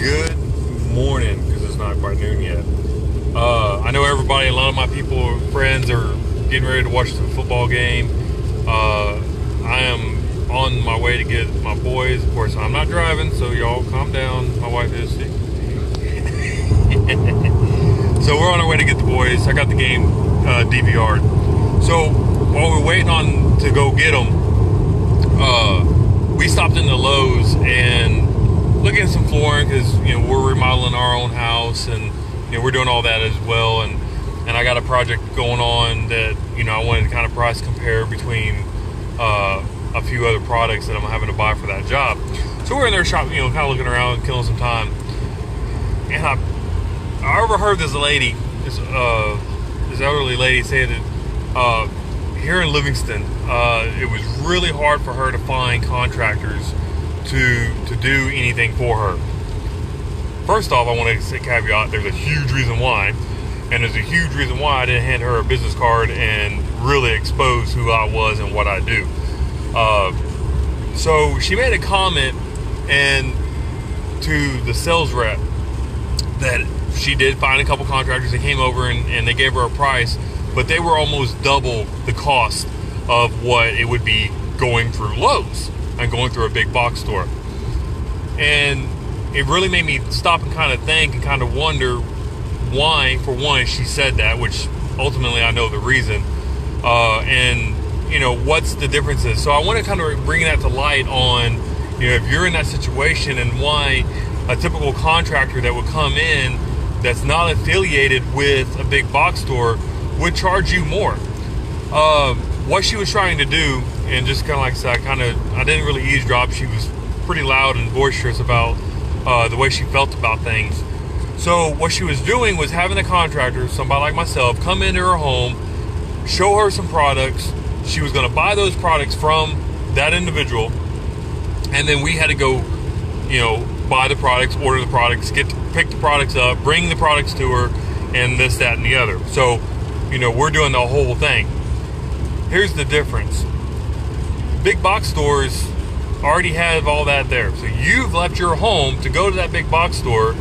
Good morning, because it's not quite noon yet. I know everybody, a lot of my people, friends are getting ready to watch the football game. I am on my way to get my boys. Of course, I'm not driving, so y'all calm down. My wife is. So we're on our way to get the boys. I got the game DVR'd. So while we're waiting on to go get them, we stopped in the Lowe's and looking at some flooring because we're remodeling our own house and we're doing all that as well. And I got a project going on that I wanted to kind of price compare between a few other products that I'm having to buy for that job. So we're in their shop, kind of looking around, killing some time. And I overheard this lady, this elderly lady, say that here in Livingston, it was really hard for her to find contractors to do anything for her. First off, I want to say caveat, there's a huge reason why, and there's a huge reason why I didn't hand her a business card and really expose who I was and what I do. So she made a comment and to the sales rep that she did find a couple contractors that came over and they gave her a price, but they were almost double the cost of what it would be going through Lowe's and going through a big box store. And it really made me stop and kind of think and kind of wonder why, for one, she said that, which ultimately I know the reason, and what's the differences. So I want to kind of bring that to light on if you're in that situation and why a typical contractor that would come in that's not affiliated with a big box store would charge you more. What she was trying to do, and just kind of like I said, I didn't really eavesdrop. She was pretty loud and boisterous about the way she felt about things. So what she was doing was having a contractor, somebody like myself, come into her home, show her some products. She was going to buy those products from that individual, and then we had to go, buy the products, order the products, pick the products up, bring the products to her, and this, that, and the other. So, we're doing the whole thing. Here's the difference. Big box stores already have all that there. So you've left your home to go to that big box store.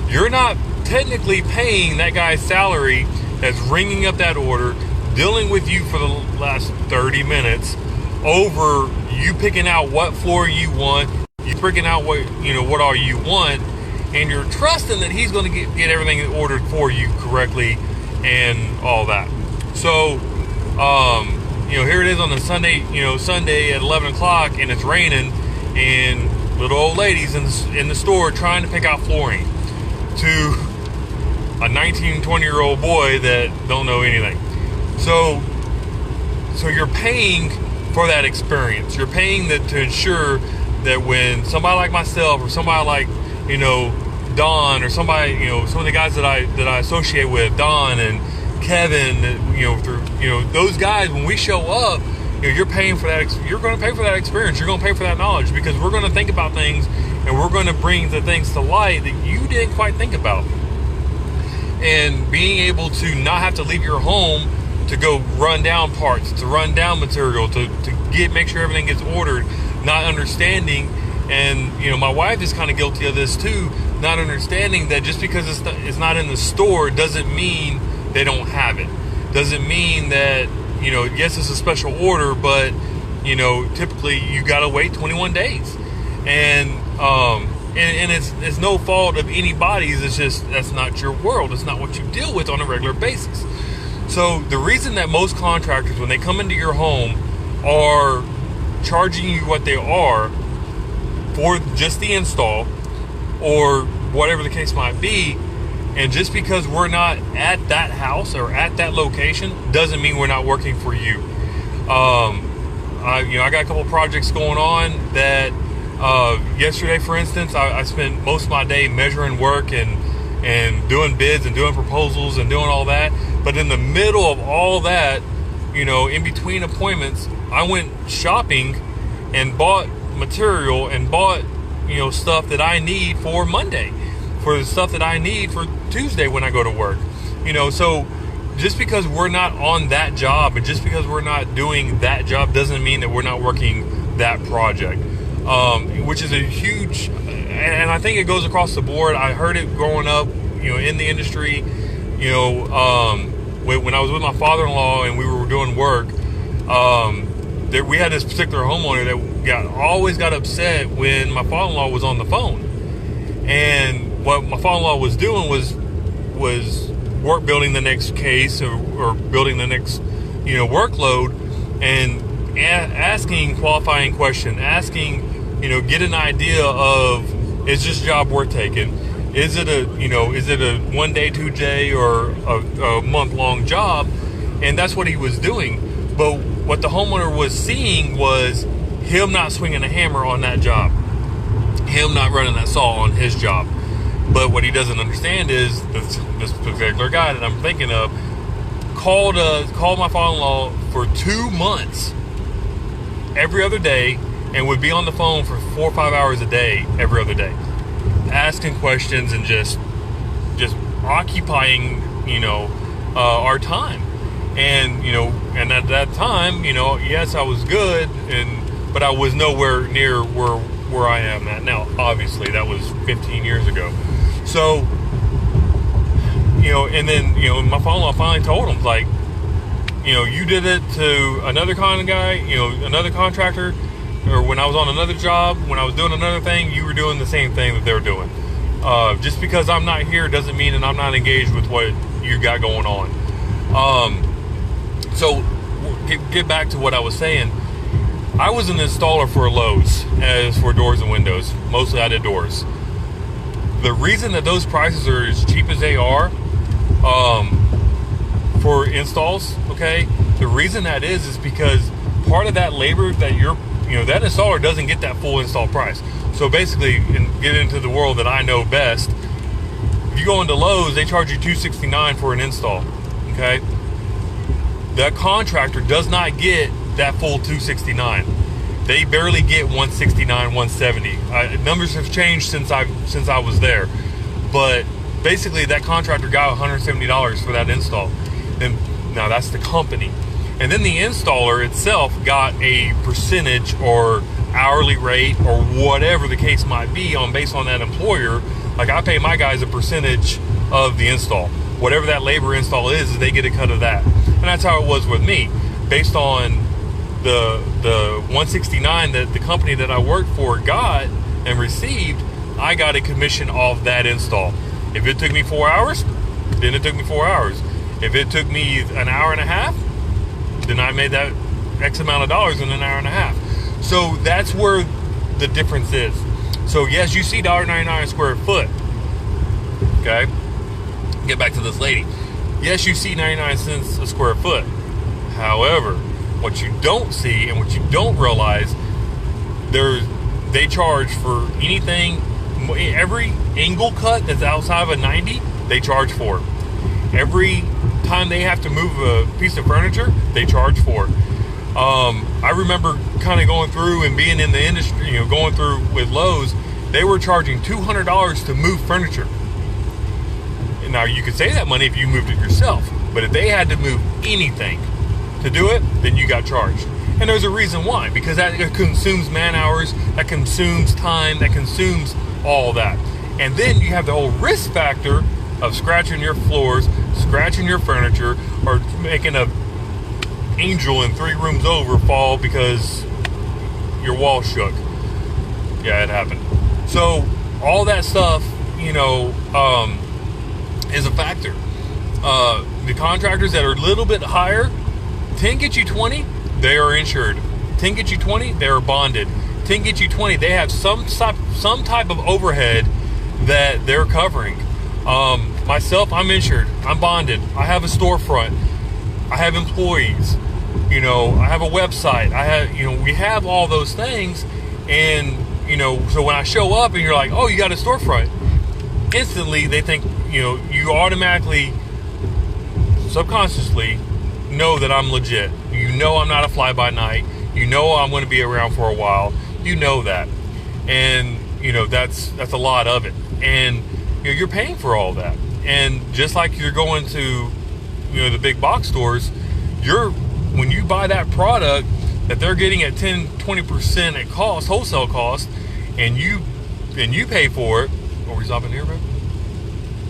You're not technically paying that guy's salary that's ringing up that order, dealing with you for the last 30 minutes over you picking out what floor you want, you picking out what all you want, and you're trusting that he's going to get everything ordered for you correctly and all that. So, here it is on the Sunday at 11 o'clock, and it's raining, and little old ladies in the store trying to pick out flooring to a 19, 20-year-old boy that don't know anything. So you're paying for that experience. You're paying to ensure that when somebody like myself or somebody like, Don or somebody, some of the guys that I associate with, Don and Kevin, those guys, when we show up, you're paying for that. You're going to pay for that experience. You're going to pay for that knowledge, because we're going to think about things and we're going to bring the things to light that you didn't quite think about. And being able to not have to leave your home to go run down parts, to run down material, to make sure everything gets ordered, not understanding. And my wife is kind of guilty of this too, not understanding that just because it's not in the store doesn't mean they don't have it. Doesn't mean that yes, it's a special order, but typically you gotta wait 21 days, and it's no fault of anybody's. It's just that's not your world. It's not what you deal with on a regular basis. So the reason that most contractors, when they come into your home, are charging you what they are for just the install or whatever the case might be, and just because we're not at that house or at that location doesn't mean we're not working for you. I got a couple projects going on that yesterday, for instance, I spent most of my day measuring work and doing bids and doing proposals and doing all that. But in the middle of all that, in between appointments, I went shopping and bought material and bought, stuff that I need for Monday, for the stuff that I need for Tuesday when I go to work. So just because we're not on that job and just because we're not doing that job doesn't mean that we're not working that project, which is a huge and I think it goes across the board. I heard it growing up, in the industry. When I was with my father-in-law and we were doing work, we had this particular homeowner that always got upset when my father-in-law was on the phone. And what my father-in-law was doing was building the next case or building the next workload, and asking qualifying question, asking get an idea of, is this job worth taking? Is it a 1 day, 2 day, or a month-long job? And that's what he was doing. But what the homeowner was seeing was him not swinging a hammer on that job, him not running that saw on his job. But what he doesn't understand is this particular guy that I'm thinking of called my father-in-law for 2 months every other day, and would be on the phone for 4 or 5 hours a day every other day, asking questions and just occupying our time. And at that time, yes, I was good, but I was nowhere near where I am at now. Obviously, that was 15 years ago. So, and then, my father-in-law finally told him, like, you did it to another kind of guy, another contractor, or when I was on another job, when I was doing another thing, you were doing the same thing that they were doing. Just because I'm not here doesn't mean that I'm not engaged with what you got going on. So get back to what I was saying. I was an installer for Lowe's as for doors and windows. Mostly I did doors. The reason that those prices are as cheap as they are for installs, okay, the reason that is because part of that labor that that installer doesn't get that full install price. So basically, and get into the world that I know best, if you go into Lowe's, they charge you $269 for an install, okay? That contractor does not get that full $269. They barely get $169, $170. Numbers have changed since I was there, but basically that contractor got $170 for that install. And now that's the company, and then the installer itself got a percentage or hourly rate or whatever the case might be based on that employer. Like, I pay my guys a percentage of the install. Whatever that labor install is they get a cut of that. And that's how it was with me. Based on the $169 that the company that I worked for got and received, I got a commission off that install. If it took me 4 hours, then it took me 4 hours. If it took me an hour and a half, then I made that X amount of dollars in an hour and a half. So that's where the difference is. So yes, you see $1.99 a square foot. Okay? Get back to this lady. Yes, you see 99 cents a square foot. However, what you don't see and what you don't realize, they charge for anything, every angle cut that's outside of a 90, they charge for. Every time they have to move a piece of furniture, they charge for. I remember kind of going through and being in the industry, going through with Lowe's, they were charging $200 to move furniture. Now, you could save that money if you moved it yourself, but if they had to move anything to do it, then you got charged. And there's a reason why, because that consumes man hours, that consumes time, that consumes all that. And then you have the whole risk factor of scratching your floors, scratching your furniture, or making a angel in 3 rooms over fall because your wall shook. Yeah, it happened. So all that stuff, is a factor. The contractors that are a little bit higher, 10 get you 20, they are insured. 10 get you 20, they are bonded. 10 get you 20, they have some type of overhead that they're covering. Myself, I'm insured. I'm bonded. I have a storefront. I have employees. I have a website. We have all those things. And, so when I show up and you're like, oh, you got a storefront, instantly they think, you automatically, subconsciously know that I'm legit. I'm not a fly-by-night. I'm going to be around for a while. That. And, that's a lot of it. And, you're paying for all that. And just like you're going to, the big box stores, when you buy that product that they're getting at 10, 20% at cost, wholesale cost, and you you pay for it. Are we stopping here, bro?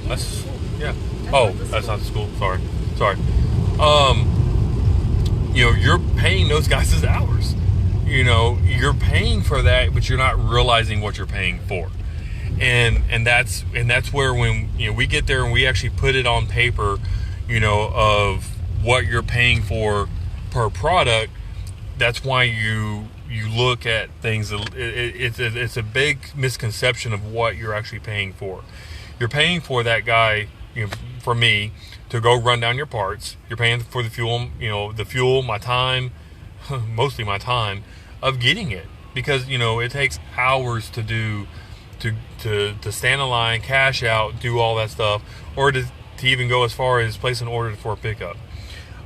That's yeah. Oh, that's not the school. Sorry. You're paying those guys' hours. You're paying for that, but you're not realizing what you're paying for. And that's where when we get there and we actually put it on paper, of what you're paying for per product. That's why you look at things. It's a big misconception of what you're actually paying for. You're paying for that guy, for me, to go run down your parts. You're paying for the fuel, my time, mostly my time of getting it, because it takes hours to do, to stand in line, cash out, do all that stuff, or to even go as far as place an order for a pickup.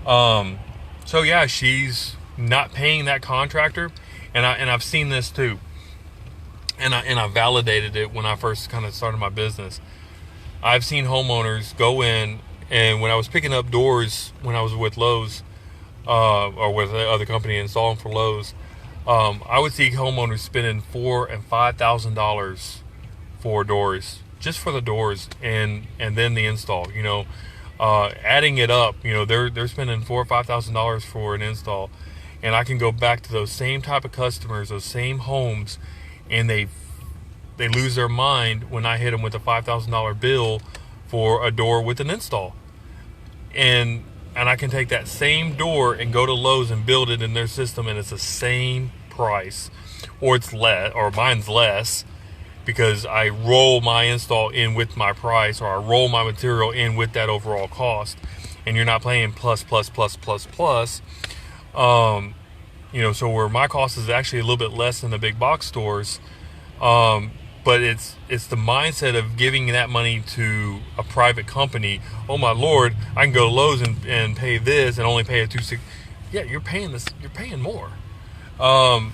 So yeah, she's not paying that contractor, and I've seen this too, and I validated it when I first kind of started my business. I've seen homeowners go in, and when I was picking up doors when I was with Lowe's, or with the other company installing for Lowe's, I would see homeowners spending $4,000 and $5,000 for doors, just for the doors, and then the install. Adding it up, they're spending $4,000 or $5,000 for an install, and I can go back to those same type of customers, those same homes, and they lose their mind when I hit them with a $5,000 bill for a door with an install. And I can take that same door and go to Lowe's and build it in their system, and it's the same price, or it's less, or mine's less, because I roll my install in with my price, or I roll my material in with that overall cost, and you're not paying plus. So where my cost is actually a little bit less than the big box stores. But it's the mindset of giving that money to a private company. Oh my Lord, I can go to Lowe's and pay this and only pay a $260. Yeah, you're paying this. You're paying more. And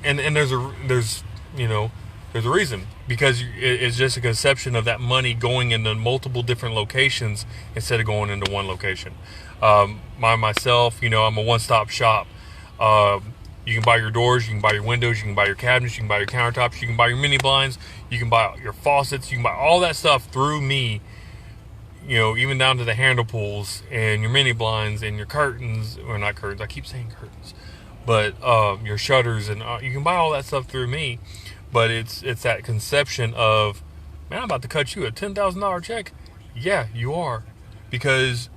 there's a reason, because it's just a conception of that money going into multiple different locations instead of going into one location. Myself, I'm a one-stop shop. You can buy your doors, you can buy your windows, you can buy your cabinets, you can buy your countertops, you can buy your mini blinds, you can buy your faucets, you can buy all that stuff through me, even down to the handle pulls and your mini blinds and your curtains, or not curtains, I keep saying curtains, but your shutters, and you can buy all that stuff through me. But it's that conception of, man, I'm about to cut you a $10,000 check. Yeah, you are, because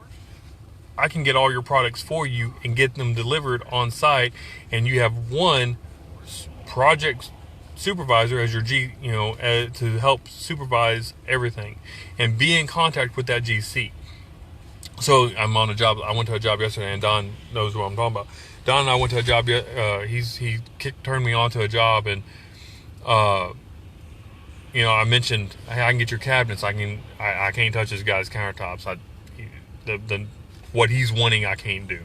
I can get all your products for you and get them delivered on site, and you have one project supervisor as your to help supervise everything and be in contact with that GC. So I'm on a job. I went to a job yesterday, and Don knows what I'm talking about. Don and I went to a job. He turned me on to a job, and I mentioned, hey, I can get your cabinets. I can't touch this guy's countertops. What he's wanting, I can't do.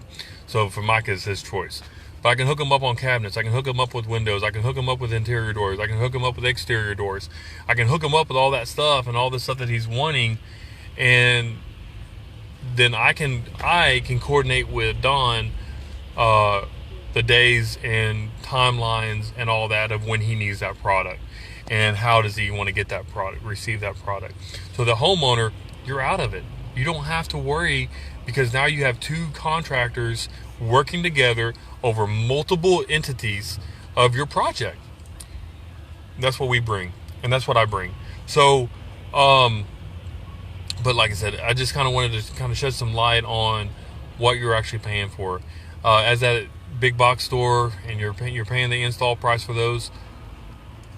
So for Mike, it's his choice. But I can hook him up on cabinets. I can hook him up with windows. I can hook him up with interior doors. I can hook him up with exterior doors. I can hook him up with all that stuff and all the stuff that he's wanting. And then I can coordinate with Don the days and timelines and all that of when he needs that product and how does he want to get that product, receive that product. So the homeowner, you're out of it. You don't have to worry, because now you have two contractors working together over multiple entities of your project. That's what we bring, and that's what I bring. So, but like I said, I just kind of wanted to kind of shed some light on what you're actually paying for. As that big box store, and you're paying the install price for those.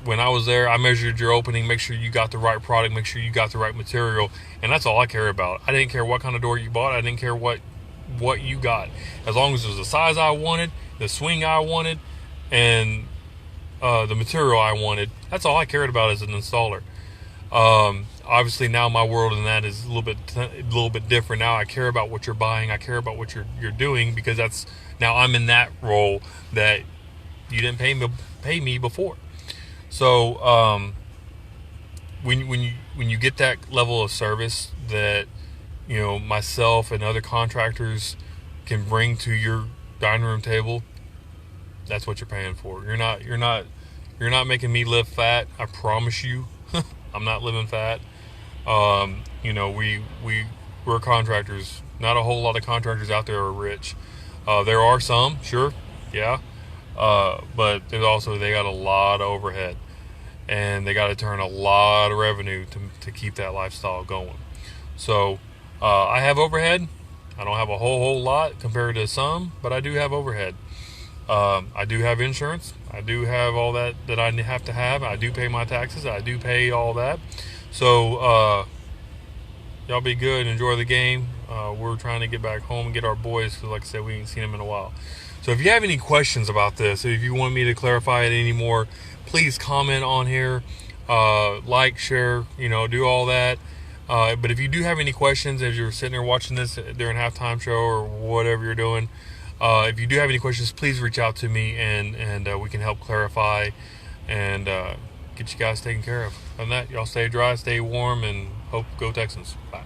When I was there, I measured your opening, make sure you got the right product, make sure you got the right material, and that's all I care about. I didn't care what kind of door you bought. I didn't care what you got. As long as it was the size I wanted, the swing I wanted, and the material I wanted, that's all I cared about as an installer. Obviously now my world in that is a little bit different. Now I care about what you're buying. I care about what you're doing, because that's, now I'm in that role that you didn't pay me before. So when you get that level of service that myself and other contractors can bring to your dining room table, that's what you're paying for. You're not You're not making me live fat. I promise you. I'm not living fat. You know, we're contractors. Not a whole lot of contractors out there are rich. There are some, sure, yeah, but there's also, they got a lot of overhead, and they got to turn a lot of revenue to keep that lifestyle going. So I have overhead. I don't have a whole lot compared to some, but I do have overhead. I do have insurance. I do have all that I have to have. I do pay my taxes. I do pay all that. So y'all be good. Enjoy the game. We're trying to get back home and get our boys, because like I said, we ain't seen them in a while. So if you have any questions about this, if you want me to clarify it anymore, please comment on here. Like, share, do all that. But if you do have any questions as you're sitting there watching this during halftime show or whatever you're doing, if you do have any questions, please reach out to me, and we can help clarify and get you guys taken care of. Other than that, y'all stay dry, stay warm, and hope go Texans. Bye.